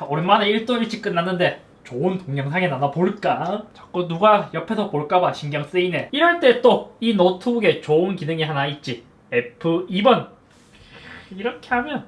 오랜만에 일도 일찍 끝났는데 좋은 동영상이나 하나 볼까? 자꾸 누가 옆에서 볼까봐 신경 쓰이네. 이럴 때 또 이 노트북에 좋은 기능이 하나 있지. F2번. 이렇게 하면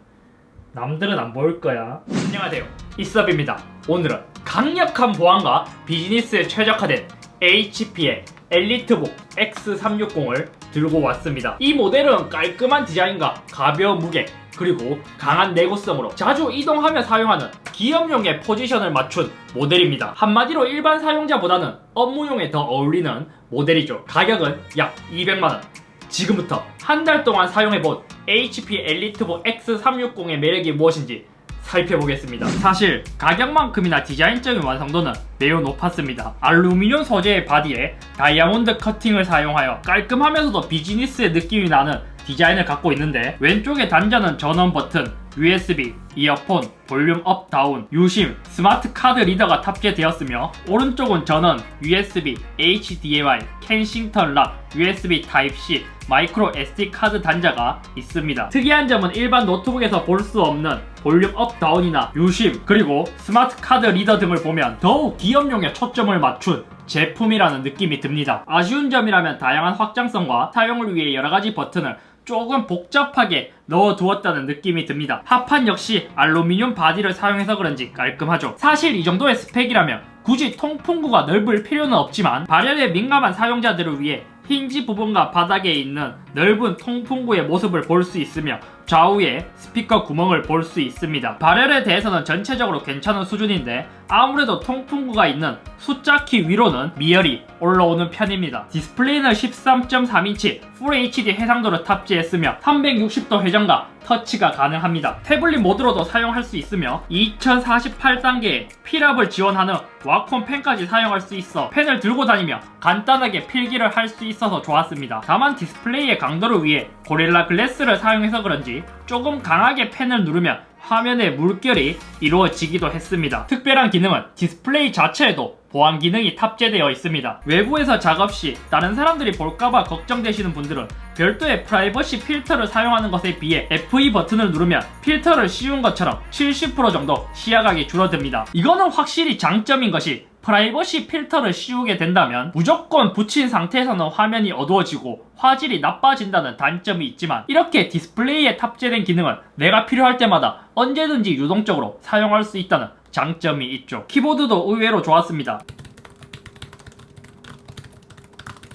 남들은 안 보일 거야. 안녕하세요, 이섭입니다. 오늘은 강력한 보안과 비즈니스에 최적화된 HP의 엘리트북 X360을 들고 왔습니다. 이 모델은 깔끔한 디자인과 가벼운 무게, 그리고 강한 내구성으로 자주 이동하며 사용하는 기업용의 포지션을 맞춘 모델입니다. 한마디로 일반 사용자보다는 업무용에 더 어울리는 모델이죠. 가격은 약 200만원. 지금부터 한 달 동안 사용해본 HP 엘리트북 X360의 매력이 무엇인지 살펴보겠습니다. 사실 가격만큼이나 디자인적인 완성도는 매우 높았습니다. 알루미늄 소재의 바디에 다이아몬드 커팅을 사용하여 깔끔하면서도 비즈니스의 느낌이 나는 디자인을 갖고 있는데, 왼쪽의 단자는 전원 버튼, USB, 이어폰, 볼륨 업 다운, 유심, 스마트 카드 리더가 탑재되었으며, 오른쪽은 전원, USB, HDMI, 켄싱턴 락, USB 타입C, 마이크로 SD 카드 단자가 있습니다. 특이한 점은 일반 노트북에서 볼 수 없는 볼륨 업 다운이나 유심, 그리고 스마트 카드 리더 등을 보면 더욱 기업용에 초점을 맞춘 제품이라는 느낌이 듭니다. 아쉬운 점이라면 다양한 확장성과 사용을 위해 여러가지 버튼을 조금 복잡하게 넣어두었다는 느낌이 듭니다. 합판 역시 알루미늄 바디를 사용해서 그런지 깔끔하죠. 사실 이 정도의 스펙이라면 굳이 통풍구가 넓을 필요는 없지만, 발열에 민감한 사용자들을 위해 힌지 부분과 바닥에 있는 넓은 통풍구의 모습을 볼 수 있으며, 좌우에 스피커 구멍을 볼 수 있습니다. 발열에 대해서는 전체적으로 괜찮은 수준인데, 아무래도 통풍구가 있는 숫자키 위로는 미열이 올라오는 편입니다. 디스플레이는 13.3인치 풀 HD 해상도를 탑재했으며 360도 회전과 터치가 가능합니다. 태블릿 모드로도 사용할 수 있으며 2048단계의 필압을 지원하는 와콤 펜까지 사용할 수 있어 펜을 들고 다니며 간단하게 필기를 할 수 있어서 좋았습니다. 다만 디스플레이의 강도를 위해 고릴라 글래스를 사용해서 그런지 조금 강하게 펜을 누르면 화면에 물결이 이루어지기도 했습니다. 특별한 기능은 디스플레이 자체에도 보안 기능이 탑재되어 있습니다. 외부에서 작업 시 다른 사람들이 볼까봐 걱정되시는 분들은 별도의 프라이버시 필터를 사용하는 것에 비해 F2 버튼을 누르면 필터를 씌운 것처럼 70% 정도 시야각이 줄어듭니다. 이거는 확실히 장점인 것이, 프라이버시 필터를 씌우게 된다면 무조건 붙인 상태에서는 화면이 어두워지고 화질이 나빠진다는 단점이 있지만, 이렇게 디스플레이에 탑재된 기능은 내가 필요할 때마다 언제든지 유동적으로 사용할 수 있다는 장점이 있죠. 키보드도 의외로 좋았습니다.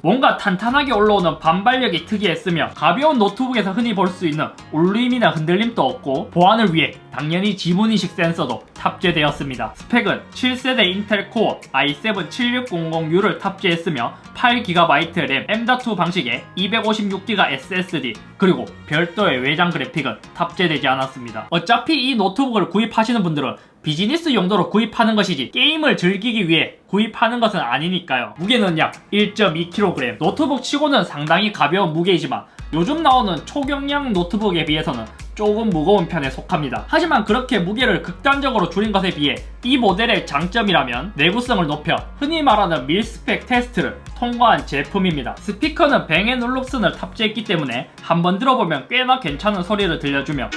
뭔가 탄탄하게 올라오는 반발력이 특이했으며, 가벼운 노트북에서 흔히 볼 수 있는 울림이나 흔들림도 없고, 보안을 위해 당연히 지문인식 센서도 탑재되었습니다. 스펙은 7세대 인텔 코어 i7-7600U를 탑재했으며 8GB 램, M.2 방식의 256GB SSD, 그리고 별도의 외장 그래픽은 탑재되지 않았습니다. 어차피 이 노트북을 구입하시는 분들은 비즈니스 용도로 구입하는 것이지 게임을 즐기기 위해 구입하는 것은 아니니까요. 무게는 약 1.2kg, 노트북 치고는 상당히 가벼운 무게이지만 요즘 나오는 초경량 노트북에 비해서는 조금 무거운 편에 속합니다. 하지만 그렇게 무게를 극단적으로 줄인 것에 비해 이 모델의 장점이라면 내구성을 높여 흔히 말하는 밀스펙 테스트를 통과한 제품입니다. 스피커는 뱅앤올룹슨을 탑재했기 때문에 한번 들어보면 꽤나 괜찮은 소리를 들려주며,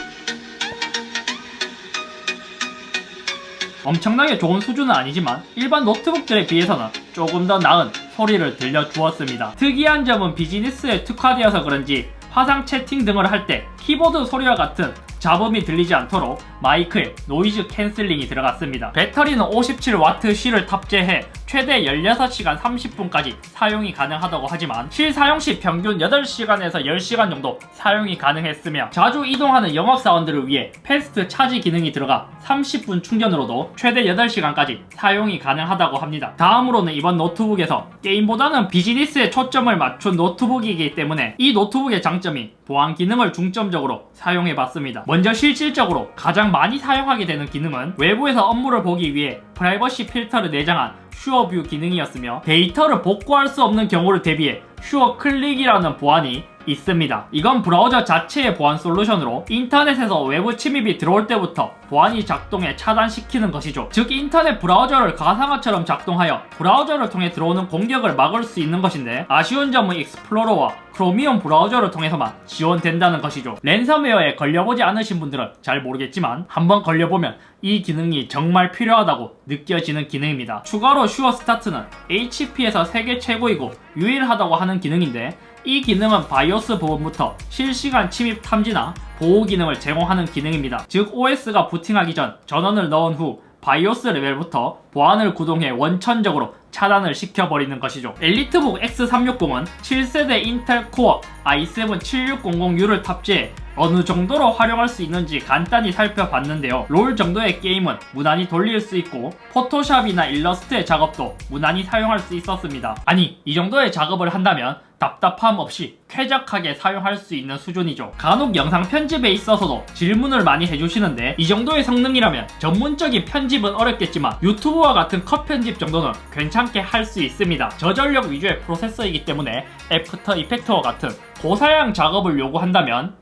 엄청나게 좋은 수준은 아니지만 일반 노트북들에 비해서는 조금 더 나은 소리를 들려주었습니다. 특이한 점은 비즈니스에 특화되어서 그런지 화상 채팅 등을 할 때 키보드 소리와 같은 잡음이 들리지 않도록 마이크에 노이즈 캔슬링이 들어갔습니다. 배터리는 57WC를 탑재해 최대 16시간 30분까지 사용이 가능하다고 하지만 실사용 시 평균 8시간에서 10시간 정도 사용이 가능했으며, 자주 이동하는 영업사원들을 위해 패스트 차지 기능이 들어가 30분 충전으로도 최대 8시간까지 사용이 가능하다고 합니다. 다음으로는 이번 노트북에서 게임보다는 비즈니스에 초점을 맞춘 노트북이기 때문에 이 노트북의 장점이 보안 기능을 중점적으로 사용해봤습니다. 먼저 실질적으로 가장 많이 사용하게 되는 기능은 외부에서 업무를 보기 위해 프라이버시 필터를 내장한 슈어뷰 기능이었으며, 데이터를 복구할 수 없는 경우를 대비해 슈어 클릭이라는 보안이 있습니다. 이건 브라우저 자체의 보안 솔루션으로 인터넷에서 외부 침입이 들어올 때부터 보안이 작동해 차단시키는 것이죠. 즉 인터넷 브라우저를 가상화처럼 작동하여 브라우저를 통해 들어오는 공격을 막을 수 있는 것인데, 아쉬운 점은 익스플로러와 크로미움 브라우저를 통해서만 지원된다는 것이죠. 랜섬웨어에 걸려보지 않으신 분들은 잘 모르겠지만 한번 걸려보면 이 기능이 정말 필요하다고 느껴지는 기능입니다. 추가로 슈어 스타트는 HP에서 세계 최고이고 유일하다고 하는 기능인데, 이 기능은 바이오스 부분부터 실시간 침입 탐지나 보호 기능을 제공하는 기능입니다. 즉 OS가 부팅하기 전 전원을 넣은 후 바이오스 레벨부터 보안을 구동해 원천적으로 차단을 시켜버리는 것이죠. 엘리트북 X360은 7세대 인텔 코어 i7 7600U를 탑재해 어느 정도로 활용할 수 있는지 간단히 살펴봤는데요. 롤 정도의 게임은 무난히 돌릴 수 있고 포토샵이나 일러스트의 작업도 무난히 사용할 수 있었습니다. 아니, 이 정도의 작업을 한다면 답답함 없이 쾌적하게 사용할 수 있는 수준이죠. 간혹 영상 편집에 있어서도 질문을 많이 해주시는데, 이 정도의 성능이라면 전문적인 편집은 어렵겠지만 유튜브와 같은 컷 편집 정도는 괜찮게 할 수 있습니다. 저전력 위주의 프로세서이기 때문에 애프터 이펙터와 같은 고사양 작업을 요구한다면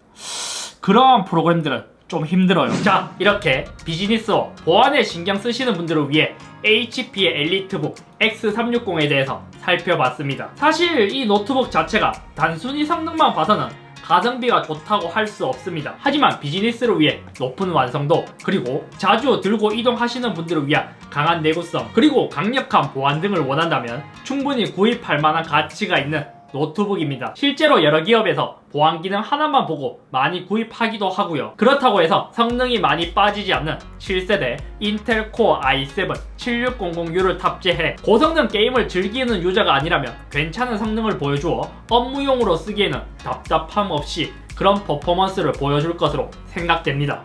그러한 프로그램들은 좀 힘들어요. 자, 이렇게 비즈니스와 보안에 신경 쓰시는 분들을 위해 HP의 엘리트북 X360에 대해서 살펴봤습니다. 사실 이 노트북 자체가 단순히 성능만 봐서는 가성비가 좋다고 할 수 없습니다. 하지만 비즈니스를 위해 높은 완성도, 그리고 자주 들고 이동하시는 분들을 위한 강한 내구성, 그리고 강력한 보안 등을 원한다면 충분히 구입할 만한 가치가 있는 노트북입니다. 실제로 여러 기업에서 보안 기능 하나만 보고 많이 구입하기도 하고요. 그렇다고 해서 성능이 많이 빠지지 않는 7세대 인텔 코어 i7 7600U를 탑재해 고성능 게임을 즐기는 유저가 아니라면 괜찮은 성능을 보여주어 업무용으로 쓰기에는 답답함 없이 그런 퍼포먼스를 보여줄 것으로 생각됩니다.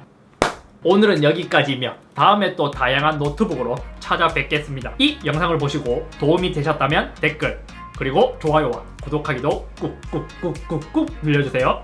오늘은 여기까지이며 다음에 또 다양한 노트북으로 찾아뵙겠습니다. 이 영상을 보시고 도움이 되셨다면 댓글, 그리고 좋아요와 구독하기도 꾹꾹꾹꾹꾹 눌러주세요.